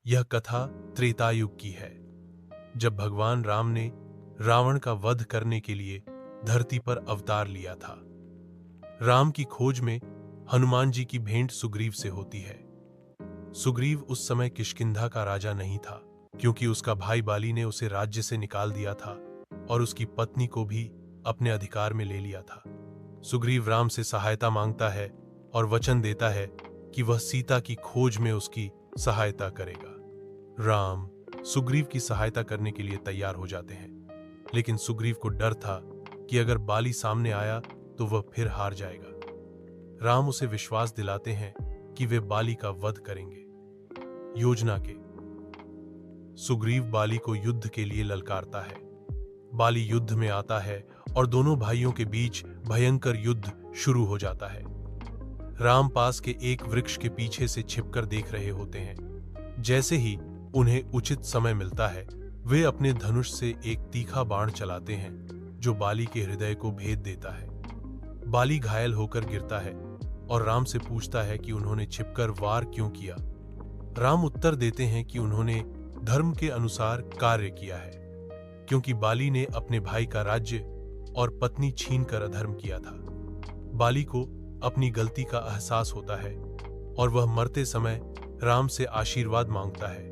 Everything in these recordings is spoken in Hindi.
यह कथा त्रेता युग की है, जब भगवान राम ने रावण का वध करने के लिए धरती पर अवतार लिया था। राम की खोज में हनुमान जी की भेंट सुग्रीव से होती है। सुग्रीव उस समय किष्किंधा का राजा नहीं था, क्योंकि उसका भाई बाली ने उसे राज्य से निकाल दिया था और उसकी पत्नी को भी अपने अधिकार में ले लिया था। सुग्रीव राम से सहायता मांगता है और वचन देता है कि वह सीता की खोज में उसकी सहायता करेगा। राम सुग्रीव की सहायता करने के लिए तैयार हो जाते हैं, लेकिन सुग्रीव को डर था कि अगर बाली सामने आया तो वह फिर हार जाएगा। राम उसे विश्वास दिलाते हैं कि वे बाली का वध करेंगे। योजना के सुग्रीव बाली को युद्ध के लिए ललकारता है। बाली युद्ध में आता है और दोनों भाइयों के बीच भयंकर युद्ध शुरू हो जाता है। राम पास के एक वृक्ष के पीछे से छिपकर देख रहे होते हैं। जैसे ही उन्हें उचित समय मिलता है, वे अपने धनुष से एक तीखा बाण चलाते हैं जो बाली के हृदय को भेद देता है। बाली घायल होकर गिरता है और राम से पूछता है कि उन्होंने छिपकर वार क्यों किया। राम उत्तर देते हैं कि उन्होंने धर्म के अनुसार कार्य किया है, क्योंकि बाली ने अपने भाई का राज्य और पत्नी छीनकर अधर्म किया था। बाली को अपनी गलती का एहसास होता है और वह मरते समय राम से आशीर्वाद मांगता है।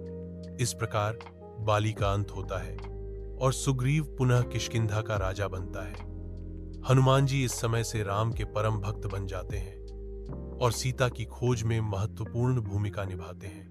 इस प्रकार बाली का अंत होता है और सुग्रीव पुनः किष्किंधा का राजा बनता है। हनुमान जी इस समय से राम के परम भक्त बन जाते हैं और सीता की खोज में महत्वपूर्ण भूमिका निभाते हैं।